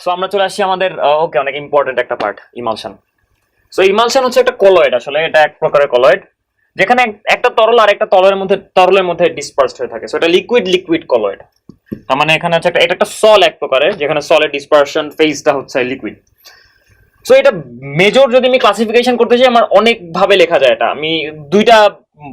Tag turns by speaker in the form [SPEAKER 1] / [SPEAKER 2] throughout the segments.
[SPEAKER 1] So আমরা চলে আসছি আমাদের ওকে অনেক ইম্পর্টেন্ট একটা পার্ট, ইমালশন। সো ইমালশন হচ্ছে একটা কলয়েড, আসলে এটা এক প্রকারের কলয়েড যেখানে একটা তরল আর একটা তরলের মধ্যে ডিসপার্সড হয়ে থাকে। সো এটা লিকুইড কলয়েড। তার মানে এখানে হচ্ছে এটা একটা সল এক প্রকারের, যেখানে সলের ডিসপারশন ফেজটা হচ্ছে লিকুইড। সো এটা মেজর যদি আমি ক্লাসিফিকেশন করতে চাই, আমার অনেক ভাবে লেখা যায়। এটা আমি দুইটা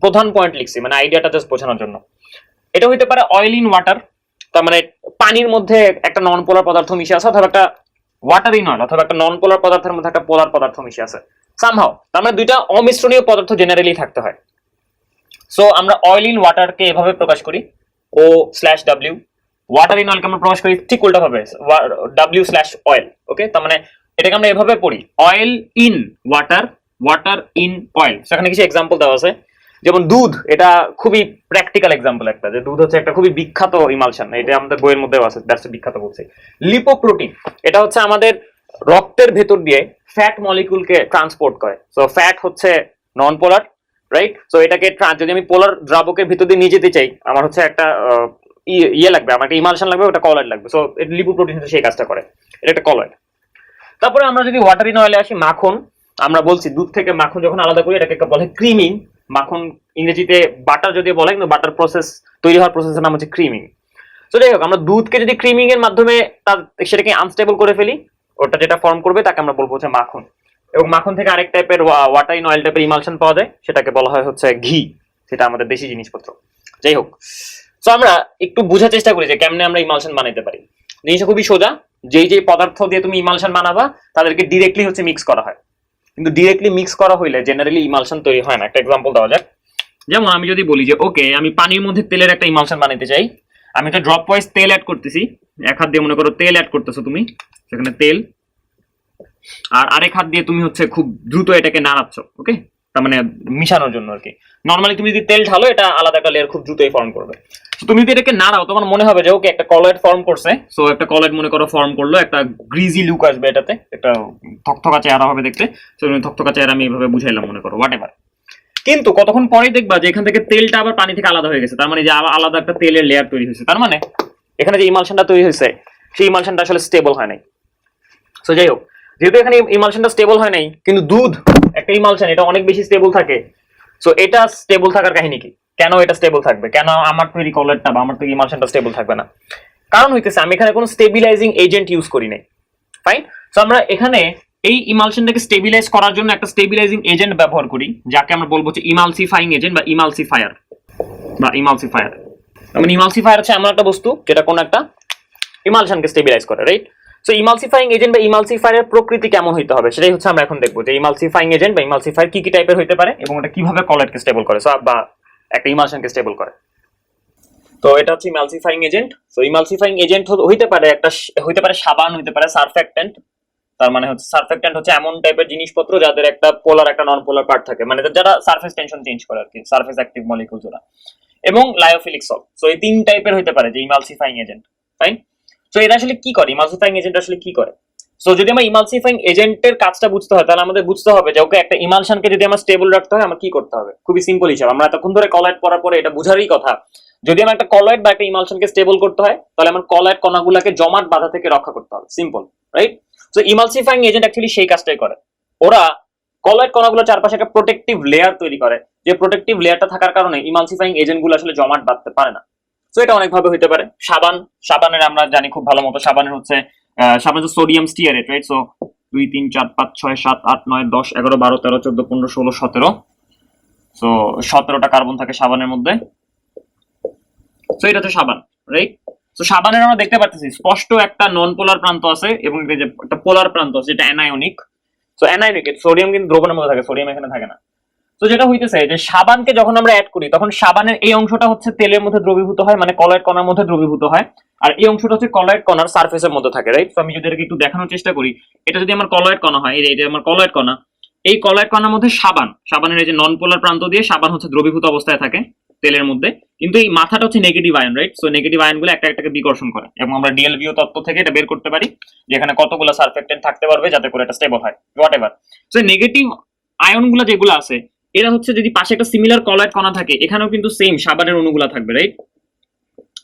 [SPEAKER 1] প্রধান পয়েন্ট লিখছি, মানে আইডিয়াটা জাস্ট বোঝানোর জন্য। এটা হইতে পারে অয়েল ইন ওয়াটার, তার মানে পানির মধ্যে একটা নন পোলার পদার্থ মিশে আছে, অথবা একটা ওয়াটার ইন অয়েল, অথবা একটা নন পোলার পদার্থের মধ্যে একটা পোলার পদার্থ মিশে আছে সামহাও। তার মানে দুইটা অমিশ্রণীয় পদার্থ জেনারেলি থাকতে হয়। সো আমরা অয়েল ইন ওয়াটারকে এভাবে প্রকাশ করি O/W, ওয়াটার ইন অয়েলকে আমরা প্রকাশ করি ঠিক উল্টা ভাবে W/oil। ওকে, তার মানে এটাকে আমরা এভাবে পড়ি oil in water, water in oil. সেখানে কিছু এক্সাম্পল দেওয়া আছে, যেমন দুধ, এটা খুবই প্র্যাকটিক্যাল এক্সাম্পল একটা, যে দুধ হচ্ছে একটা খুবই বিখ্যাত ইমালশন, এটা আমাদের বইয়ের মধ্যেও আছে, দ্যাটস বিখ্যাত বলছে। লিপোপ্রোটিন, এটা হচ্ছে আমাদের রক্তের ভেতর দিয়ে ফ্যাট মলিকিউলকে ট্রান্সপোর্ট করে। সো ফ্যাট হচ্ছে নন পোলার, রাইট? সো এটাকে যদি আমি পোলার দ্রাবকের ভিতর দিয়ে নিয়ে যেতে চাই, আমার হচ্ছে একটা ইয়ে লাগবে, আমার একটা ইমালশন লাগবে, ওটা কলয়েড লাগবে। সো লিপোপ্রোটিন হচ্ছে সেই কাজটা করে, এটা একটা কলয়েড। তারপরে আমরা যদি ওয়াটার ইন অয়েলে আসি, মাখন, আমরা বলছি দুধ থেকে মাখন যখন আলাদা করি এটাকে বলে ক্রিমিং। মাখন ইংরেজিতে বাটার যদি বলে, কিন্তু বাটার প্রসেস তৈরি হওয়ার প্রসেসের নাম হচ্ছে ক্রিমিং। তো যাই হোক, আমরা দুধকে যদি ক্রিমিং এর মাধ্যমে সেটাকে আনস্টেবল করে ফেলি, ওটা যেটা ফর্ম করবে তাকে আমরা বলবো হচ্ছে মাখন। এবং মাখন থেকে আরেক টাইপের ওয়াটার ইন অয়েল টাইপের ইমালশন পাওয়া যায়, সেটাকে বলা হয় হচ্ছে ঘি, সেটা আমাদের দেশি জিনিসপত্র। যাই হোক, তো আমরা একটু বোঝার চেষ্টা করি যে কেমনে আমরা ইমালশন বানাইতে পারি। জিনিসটা খুবই সোজা, যেই পদার্থ দিয়ে তুমি ইমালশন বানাবা তাদেরকে ডিরেক্টলি হচ্ছে মিক্স করা হয়, কিন্তু ডিরেক্টলি মিক্স করা হইলে জেনারেলি ইমালশন তৈরি হয় না। একটা এক্সাম্পল দেওয়া যাক, যেমন আমি যদি বলি যে ওকে আমি পানির মধ্যে তেলের একটা ইমালশন বানাইতে চাই, আমি একটা ড্রপ ওয়াইজ তেল অ্যাড করতেছি। এক হাত দিয়ে মনে করো তেল অ্যাড করতেছো তুমি, সেখানে তেল, আর আরেক হাত দিয়ে তুমি হচ্ছে খুব দ্রুত এটাকে নাড়াচ্ছ, ওকে, তার মানে মিশানোর জন্য আর কি। নর্মালি তুমি যদি তেল ঢালো, এটা আলাদা একটা লেয়ার খুব দ্রুতই ফর্ম করবে। তুমি যদি এটাকে নাড়াও, তোমার মনে হবে যে ওকে একটা কলয়েড ফর্ম করছে। সো একটা কলয়েড মনে করো ফর্ম করলো, একটা গ্রিজি লুক আসবে এটাতে, একটা থকথকা চেহারা হবে দেখতে। সো থকথকা চেহারা আমি এইভাবে বুঝাইলাম মনে করো, হোয়াট এভার। কিন্তু কতক্ষণ পরেই দেখবা যে এখান থেকে তেলটা আবার পানি থেকে আলাদা হয়ে গেছে, তার মানে যে আলাদা একটা তেলের লেয়ার তৈরি হয়েছে। তার মানে এখানে যে ইমালশনটা তৈরি হয়েছে, সেই ইমালশনটা আসলে স্টেবল হয় নাই। সো যাই হোক, যেহেতু এখানে ইমালশনটা স্টেবল হয় নাই, কিন্তু দুধ একটা ইমালশন, এটা অনেক বেশি স্টেবল থাকে। সো এটা স্টেবল থাকার কাহিনী কি? কেন এটা স্টেবল থাকবে? কেন আমার তৈরি কলয়েডটা বা আমার তৈরি ইমালশনটা স্টেবল থাকবে না? কারণ হইতেছে আমি এখানে কোনো স্টেবিলাইজিং এজেন্ট ইউজ করি নাই। ফাইন। সো আমরা এখানে এই ইমালশনটাকে স্টেবিলাইজ করার জন্য একটা স্টেবিলাইজিং এজেন্ট ব্যবহার করি, যাকে আমরা বলবো হচ্ছে ইমালসিফাইং এজেন্ট বা ইমালসিফায়ার। মানে ইমালসিফায়ার হচ্ছে এমন একটা বস্তু যেটা কোনো একটা ইমালশনকে স্টেবিলাইজ করে, রাইট? সো ইমালসিফাইং এজেন্ট বা ইমালসিফায়ারের প্রকৃতি কেমন হইতে হবে সেটাই হচ্ছে আমরা এখন দেখবো, যে ইমালসিফাইং এজেন্ট বা ইমালসিফায়ার কি কি টাইপের হইতে পারে এবং এটা কিভাবে কলয়েডকে স্টেবল করে, বা একটা ইমালশনকে স্টেবল করে। তো এটা হচ্ছে emulsifying agent. So emulsifying agent হইতে পারে সাবান, হইতে পারে সারফেক্টেন্ট। তার মানে হচ্ছে সারফেক্টেন্ট হচ্ছে এমন টাইপের জিনিসপত্র যাদের একটা পোলার একটা নন পোলার পার্ট থাকে, মানে যারা সারফেস টেনশন চেঞ্জ করে আর কি, সারফেস অ্যাক্টিভ মলিকিউলস ওরা, এবং লায়োফিলিক সল্ট। সো এই তিন টাইপের হইতে পারে যে ইমালসিফাইং এজেন্ট। ফাইন। সো এটা আসলে কি করে, ইমালসিফাইং এজেন্ট আসলে কি করে? সো যদি আমরা ইমালসিফাইং এজেন্টের কাজটা বুঝতে হয়, তাহলে আমাদের বুঝতে হবে যে ওকে একটা ইমালশনকে যদি আমরা স্টেবল রাখতে হয় আমার কি করতে হবে। খুবই সিম্পল হিসাব, আমরা এতক্ষণ ধরে কলয়েড পড়ার পরে এটা বুঝারই কথা। যদি আমার একটা কলয়েড বা একটা ইমালশনকে স্টেবল করতে হয়, তাহলে আমার কলয়েড কণাগুলোকে জমাট বাধা থেকে রক্ষা করতে হবে। Simple, right? So emulsifying agent actually সেই কাজটাই করে। ওরা কলয়েড কণাগুলোর চারপাশে একটা প্রোটেক্টিভ লেয়ার তৈরি করে, যে প্রোটেক্টিভ লেয়ারটা থাকার কারণে ইমালসিফাইং এজেন্টগুলো আসলে জমাট বাঁধতে পারে না। সো এটা অনেকভাবে হইতে পারে। সাবানের আমরা জানি খুব ভালো মতো, সাবানের হচ্ছে সাবান sodium stearate, right? So 2 3 4 5 6 7 8 9 10 11 12 13 14 15 16 17। So 17টা carbon থাকে সাবানের মধ্যে। সো এটা হচ্ছে সাবান, রাইট? সো সাবানের আমরা দেখতে পাচ্ছি স্পষ্ট একটা নন পোলার প্রান্ত আছে এবং একটা পোলার প্রান্ত আছে যেটা অ্যানায়নিক। সো অ্যানায়নিক, সোডিয়াম কিন্তু দ্রবণের মধ্যে থাকে, সোডিয়াম এখানে থাকে না। তো যেটা হইতেছে যে সাবানকে যখন আমরা অ্যাড করি, তখন সাবানের এই অংশটা হচ্ছে তেলের মধ্যে দ্রবীভূত হয়, মানে কলয়েড কণার মধ্যে দ্রবীভূত হয়, আর এই অংশটা হচ্ছে কলয়েড কণার সারফেসের মধ্যে থাকে, রাইট? তো আমি যদি এটাকে একটু দেখানোর চেষ্টা করি, এটা যদি আমার কলয়েড কণা হয়, এটা আমার কলয়েড কণা, এই কলয়েড কণার মধ্যে সাবানের এই যে নন পোলার প্রান্ত দিয়ে সাবান হচ্ছে দ্রবীভূত অবস্থায় থাকে তেলের মধ্যে, কিন্তু এই মাথাটা হচ্ছে negative ion, right? So negative আয়নগুলো একটা একটাকে বিকর্ষণ করে, এবং আমরা ডিএলভিও তত্ত্ব থেকে এটা বের করতে পারি যে এখানে কতগুলো সারফেক্টেন্ট থাকতে পারবে যাতে করে এটা স্টেবল হয়, হোয়াট এভার। সো নেগেটিভ আয়নগুলো যেগুলো আছে, এরা হচ্ছে যদি পাশে একটা সিমিলার কলয়েড কণা থাকে, এখানেও কিন্তু সেম সাবানের অণুগুলো থাকবে, রাইট?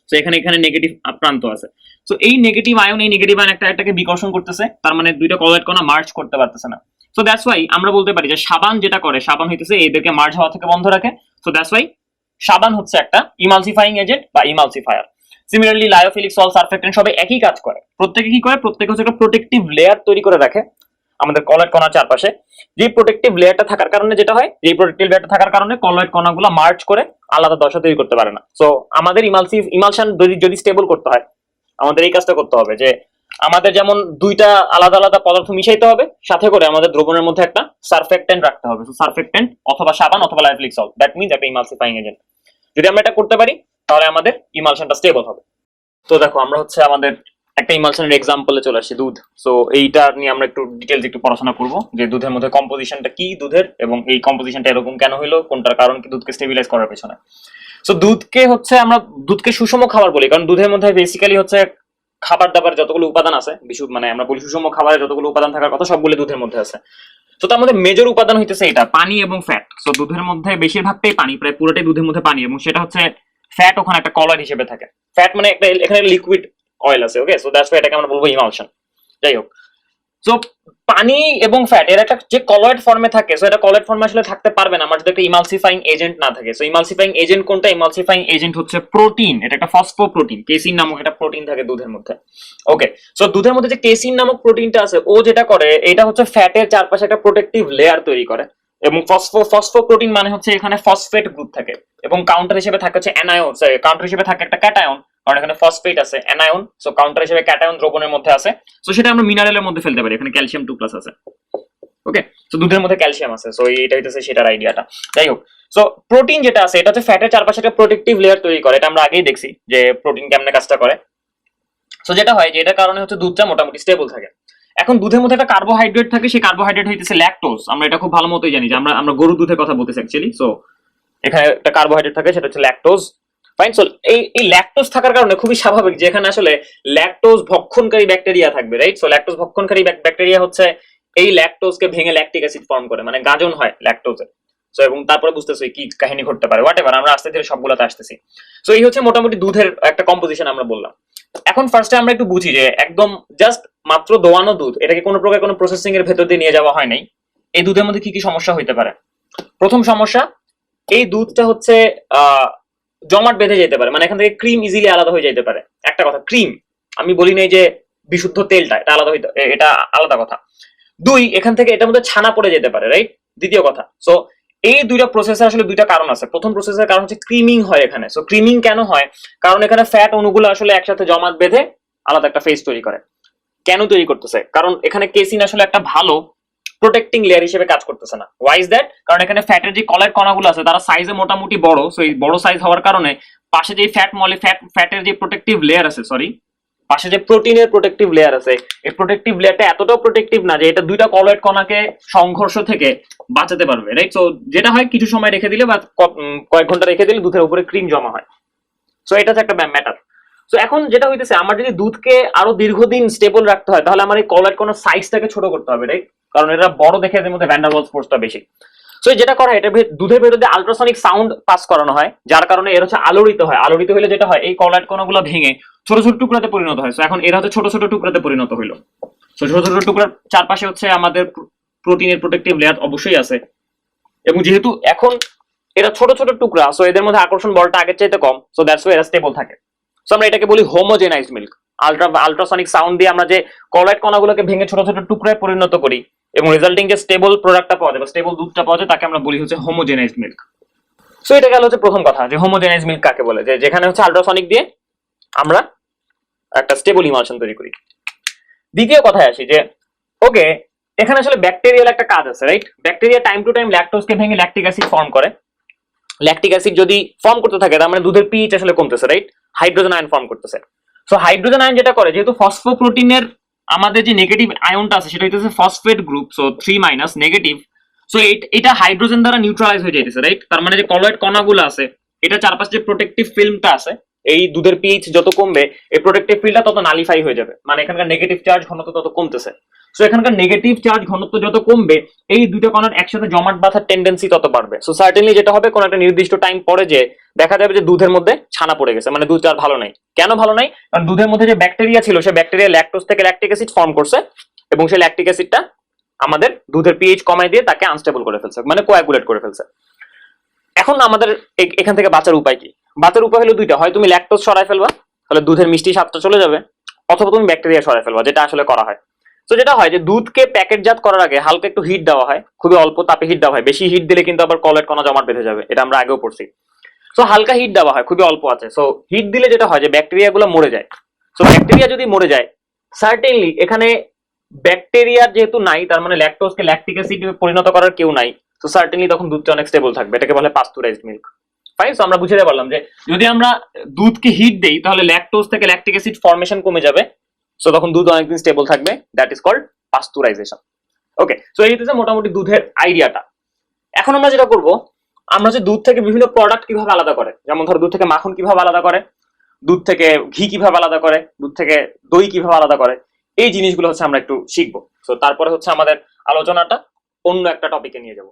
[SPEAKER 1] সো এখানে এখানে নেগেটিভ প্রান্ত আছে। সো এই নেগেটিভ আয়ন একটাকে বিকর্ষণ করতেছে, তার মানে দুইটা কলয়েড কণা মার্জ করতে পারতেছে না। সো দ্যাটস ওয়াই আমরা বলতে পারি যে সাবান যেটা করে, সাবান হইতেছে এদেরকে মার্জ হওয়া থেকে বন্ধ রাখে। সো দ্যাটস ওয়াই সাবান হচ্ছে একটা ইমালসিফাইং এজেন্ট বা ইমালসিফায়ার। সিমিলারলি লায়োফিলিক সল্ট, সারফেক্টেন্ট সবাই একই কাজ করে। প্রত্যেকে কি করে? প্রত্যেকে হচ্ছে একটা প্রোটেক্টিভ লেয়ার তৈরি করে রাখে আমাদের কলয়েড কণার চারপাশে। যে প্রোটেক্টিভ লেয়ারটা থাকার কারণে যেটা হয়, যে প্রোটেক্টিভ লেয়ারটা থাকার কারণে কলয়েড কণাগুলো মার্জ করে আলাদা দশা তৈরি করতে পারে না। সো আমাদের ইমালশন যদি স্টেবল করতে হয়, আমাদের এই কাজটা করতে হবে যে আমাদের যেমন দুইটা আলাদা আলাদা পদার্থ মিশাইতে হবে, সাথে করে আমাদের দ্রবণের মধ্যে একটা সারফেক্টেন্ট রাখতে হবে। সো সারফেক্টেন্ট অথবা সাবান অথবা লায়োফিলিক সল্ট, দ্যাট মিন্স একটা ইমালসিফাইং এজেন্ট। যদি আমরা এটা করতে পারি তাহলে আমাদের ইমালশনটা স্টেবল হবে। তো দেখো আমরা হচ্ছে আমাদের একটা ইমালশনের এক্সাম্পলে চলে আসছি, দুধ। সো এইটা নিয়ে আমরা একটু ডিটেইলস একটু পড়াশোনা করব যে দুধের মধ্যে কম্পোজিশনটা কি দুধের, এবং এই কম্পোজিশনটা এরকম কেন হলো, কোনটার কারণ কি দুধকে স্টেবিলাইজ করার পেছনে। সো আমরা দুধকে সুষম খাবার বলি, কারণ দুধের মধ্যে বেসিক্যালি হচ্ছে খাবার দাবার যতগুলো উপাদান আছে, মানে আমরা বলি সুষম খাবারের যতগুলো উপাদান থাকার কথা সবগুলো দুধের মধ্যে আছে। তো তার মধ্যে মেজর উপাদান হইতেছে এটা পানি এবং ফ্যাট। সো দুধের মধ্যে বেশিরভাগটাই পানি, প্রায় পুরোটাই দুধের মধ্যে পানি, এবং সেটা হচ্ছে ফ্যাট ওখানে একটা কলয়েড হিসেবে থাকে। ফ্যাট মানে একটা এখানে লিকুইড অয়েল আছে, ওকে। সো দ্যাটস ওয়াই এটাকে আমরা বলবো ইমালশন। যাই হোক, সো পানি এবং ফ্যাট এর একটা যে কলয়েড ফর্মে থাকে, সো এটা কলয়েড ফর্মে আসলে থাকতে পারবে না আমার যদি একটা ইমালসিফাইং এজেন্ট না থাকে। সো ইমালসিফাইং এজেন্ট কোনটা? ইমালসিফাইং এজেন্ট হচ্ছে প্রোটিন। এটা একটা ফসফোপ্রোটিন, কেসিন নামক একটা প্রোটিন থাকে দুধের মধ্যে, ওকে। সো দুধের মধ্যে যে কেসিন নামক প্রোটিনটা আছে, ও যেটা করে এটা হচ্ছে ফ্যাটের চারপাশে একটা প্রোটেক্টিভ লেয়ার তৈরি করে। এবং ফসফোপ্রোটিন মানে হচ্ছে এখানে ফসফেট গ্রুপ থাকে, এবং কাউন্টার হিসেবে থাকে হচ্ছে অ্যানায়ন, কাউন্টার হিসেবে থাকে একটা ক্যাটায়ন, কারণ এখানে ফসফেট আছে, অ্যানায়ন। সো কাউন্টার হিসেবে ক্যাটায়ন দ্রবণের মধ্যে আছে। সো সেটা আমরা মিনারেলের মধ্যে ফেলতে পারি, এখানে ক্যালসিয়াম 2+ আছে, ওকে। সো দুধের মধ্যে ক্যালসিয়াম আছে, সো এটা হইতেছে সেটার আইডিয়াটা। যাই হোক, সো প্রোটিন যেটা আছে এটা হচ্ছে ফ্যাটের চারপাশে একটা প্রোটেক্টিভ লেয়ার তৈরি করে। এটা আমরা আগেই দেখছি যে প্রোটিন কেমনে কাজটা করে। সো যেটা হয় যে এটার কারণে হচ্ছে দুধটা মোটামুটি স্টেবল থাকে। এখন দুধের মধ্যে একটা কার্বোহাইড্রেট থাকে, সেই কার্বোহাইড্রেট হইতেছে ল্যাকটোজ। আমরা এটা খুব ভালো মতোই জানি যে আমরা গরুর দুধের কথা বলতেছি অ্যাকচুয়ালি। সো এখানে একটা কার্বোহাইড্রেট থাকে, সেটা হচ্ছে ল্যাকটোজ, ফাইন। সো এই ল্যাকটোজ থাকার কারণে খুবই স্বাভাবিক যে এখানে আসলে ল্যাকটোজ ভক্ষণকারী ব্যাকটেরিয়া থাকবে, রাইট। সো ল্যাকটোজ ভক্ষণকারী ব্যাকটেরিয়া হচ্ছে এই ল্যাকটোজকে ভেঙে ল্যাকটিক অ্যাসিড ফর্ম করে, মানে গাজন হয় ল্যাকটোজের। সো এবং তারপরে বুঝতেছি কি কাহিনী ঘটতে পারে, হোয়াটএভার, আমরা আস্তে ধীরে সবগুলোতে আসতেছি। সো এই হচ্ছে মোটামুটি দুধের একটা কম্পোজিশন আমরা বললাম। এখন ফার্স্টে আমরা একটু বুঝি যে একদম জাস্ট মাত্র দোয়ানো দুধ, এটাকে কোনো প্রকার কোনো প্রসেসিং এর ভেতর দিয়ে নিয়ে যাওয়া হয় নাই। এই দুধের মধ্যে কি কি সমস্যা হইতে পারে? প্রথম সমস্যা, এই দুধটা হচ্ছে জমাট বেঁধে যেতে পারে, মানে এখান থেকে ক্রিম ইজিলি আলাদা হয়ে যেতে পারে। একটা কথা, ক্রিম, আমি বলি নাই যে বিশুদ্ধ তেলটা, এটা আলাদা হইতে, এটা আলাদা কথা। দুই, এখান থেকে এটার মধ্যে ছানা পড়ে যেতে পারে, রাইট। দ্বিতীয় কথা, সো এই দুইটা প্রসেসের আসলে দুইটা কারণ আছে। প্রথম প্রসেসের কারণ হচ্ছে ক্রিমিং হয় এখানে। সো ক্রিমিং কেন হয়? কারণ এখানে ফ্যাট অণুগুলো আসলে একসাথে জমাট বেঁধে আলাদা একটা ফেজ তৈরি করে। কেন তৈরি করতেছে? কারণ এখানে কেসিন আসলে একটা ভালো প্রোটেক্টিং লেয়ার হিসেবে কাজ করতেছে না। Why is that? কারণ এখানে ফ্যাটের যে কলয়েড কণাগুলো আছে তারা সাইজে মোটামুটি বড়। সো এই বড় সাইজ হওয়ার কারণে পাশে যে ফ্যাটের যে প্রোটেক্টিভ লেয়ার আছে, পাশে যে প্রোটিনের প্রোটেক্টিভ লেয়ার আছে, এই প্রোটেক্টিভ লেয়ারটা এতটাও প্রোটেক্টিভ না যে এটা দুইটা কলয়েড কণাকে সংঘর্ষ থেকে বাঁচাতে পারবে, রাইট। সো যেটা হয়, কিছু সময় রেখে দিলে বা কয়েক ঘন্টা রেখে দিলে দুধের উপরে ক্রিম জমা হয়। সো এটা হচ্ছে একটা ম্যাটার। সো এখন যেটা হইতেছে, আমার যদি দুধকে আরো দীর্ঘদিন স্টেবল রাখতে হয় তাহলে আমার এই কলয়েড কণার সাইজটাকে ছোট করতে হবে, রাইট। কারণ এরা বড় দেখে এদের মধ্যে ভ্যান ডার ওয়ালস ফোর্সটা বেশি। সো যেটা করা হয়, এটা দুধের ভেতর দিয়ে আল্ট্রাসনিক সাউন্ড পাস করানো হয়, যার কারণে এর হচ্ছে আলোড়িত হয়। আলোড়িত হলে যেটা হয়, এই কলয়েড কণাগুলো ভেঙে ছোট ছোট টুকরাতে পরিণত হয়। সো এখন এরা হচ্ছে ছোট ছোট টুকরাতে পরিণত হইলো। সো ছোট ছোট টুকরার চারপাশে হচ্ছে আমাদের প্রোটিনের প্রোটেক্টিভ লেয়ার অবশ্যই আছে, এবং যেহেতু এখন এরা ছোট ছোট টুকরা, সো এদের মধ্যে আকর্ষণ বলটা আগের চাইতে কম। সো দ্যাটস ওয়াই এরা স্টেবল থাকে। সো আমরা এটাকে বলি হোমোজেনাইজড মিল্ক। আল্ট্রাসনিক সাউন্ড দিয়ে আমরা যে কলয়েড কণাগুলোকে ভেঙে ছোট ছোট টুকরায় পরিণত করি এবং রেজাল্টিং যে স্টেবল প্রোডাক্টটা পাওয়া যায় বা স্টেবল দুধটা পাওয়া যায়, তাকে আমরা বলি হচ্ছে হোমোজেনাইজড মিল্ক। সো এটা গেল হচ্ছে প্রথম কথা, যে হোমোজেনাইজড মিল্ক কাকে বলে, যে যেখানে হচ্ছে আল্ট্রাসনিক দিয়ে আমরা একটা স্টেবল ইমালশন তৈরি করি। দ্বিতীয় কথায় আসি যে ওকে, এখানে আসলে ব্যাকটেরিয়াল একটা কাজ আছে, right. Bacteria time to time ল্যাকটোজকে ভেঙে ল্যাকটিক অ্যাসিড ফর্ম করে। ল্যাকটিক অ্যাসিড যদি ফর্ম করতে থাকে তার মানে দুধের পিএইচ আসলে কমতেছে, রাইট। হাইড্রোজেন আয়ন ফর্ম করতেছে। সো হাইড্রোজেন আয়ন যেটা করে, যেহেতু ফসফোপ্রোটিনের আমাদের যে নেগেটিভ আয়নটা আছে সেটা হচ্ছে phosphate group, so 3- negative. So এটা হাইড্রোজেন দ্বারা নিউট্রালাইজ হয়ে যাইতেছে, রাইট। তার মানে যে কলয়েড কণাগুলো আছে, এটা চারপাশে যে প্রোটেক্টিভ ফিল্মটা আছে, এই দুধের পিএইচ যত কমবে এই প্রোটেক্টিভ ফিল্ডটা তত নালিফাই হয়ে যাবে, মানে এখানকার নেগেটিভ চার্জ ঘনত্ব তত কমতেছে। সো এখানকার নেগেটিভ চার্জ ঘনত্ব যত কমবে, এই দুটো কণার একসাথে জমাট বাঁধার টেন্ডেন্সি তত বাড়বে। সো সার্টেনলি যেটা হবে, কোন একটা নির্দিষ্ট টাইম পরে যে দেখা যাবে যে দুধের মধ্যে ছানা পড়ে গেছে, মানে দুধ আর ভালো নাই। কেন ভালো নাই? কারণ দুধের মধ্যে যে ব্যাকটেরিয়া ছিল, সে ব্যাকটেরিয়া ল্যাকটোজ থেকে ল্যাকটিক অ্যাসিড ফর্ম করছে, এবং সেই ল্যাকটিক অ্যাসিডটা আমাদের দুধের পিএইচ কমায় দিয়ে তাকে আনস্টেবল করে ফেলছে, মানে কোয়াগুলেট করে ফেলছে। এখন আমাদের এখান থেকে বাঁচার উপায় কি? বাঁচার উপায় হলো দুইটা, হয় তুমি ল্যাকটোজ সরাই ফেলবা, তাহলে দুধের মিষ্টি স্বাদটা চলে যাবে, অথবা তুমি ব্যাকটেরিয়া সরাই ফেলবা, যেটা আসলে করা হয়। তো যেটা হয় যে দুধকে প্যাকেটজাত করার আগে হালকা একটু হিট দেওয়া হয়, খুবই অল্প তাপে হিট দেওয়া হয়। বেশি হিট দিলে কিন্তু আবার কলয়েড কণা জমাট বেঁধে যাবে, এটা আমরা আগেও পড়ছি। সো হালকা হিট দেওয়া হয়, খুবই অল্প আছে। সো হিট দিলে যেটা হয় যে ব্যাকটেরিয়া গুলো মরে যায়। সো ব্যাকটেরিয়া যদি মরে যায়, সার্টেনলি এখানে ব্যাকটেরিয়া যেহেতু নাই, তার মানে ল্যাকটোজকে ল্যাকটিক অ্যাসিড পরিণত করার কেউ নাই। সো সার্টেনলি তখন দুধটা অনেক স্টেবল থাকবে, এটাকে বলে পাস্তুরাইজড মিল্ক। ফাইন। সো আমরা বুঝতে পারলাম যে যদি আমরা দুধকে হিট দেই, তাহলে ল্যাকটোজ থেকে ল্যাকটিক অ্যাসিড ফর্মেশন কমে যাবে, সো তখন দুধ অনেকদিন স্টেবল থাকবে। That is called pasteurization. Okay, so এই হচ্ছে মোটামুটি দুধের আইডিয়াটা। এখন আমরা যেটা করব, আমরা যে দুধ থেকে বিভিন্ন প্রোডাক্ট কিভাবে আলাদা করে, যেমন ধরো দুধ থেকে মাখন কিভাবে আলাদা করে, দুধ থেকে ঘি কিভাবে আলাদা করে, দুধ থেকে দই কিভাবে আলাদা করে, এই জিনিসগুলো হচ্ছে আমরা একটু শিখবো। সো তারপরে হচ্ছে আমাদের আলোচনাটা অন্য একটা টপিকে নিয়ে যাব।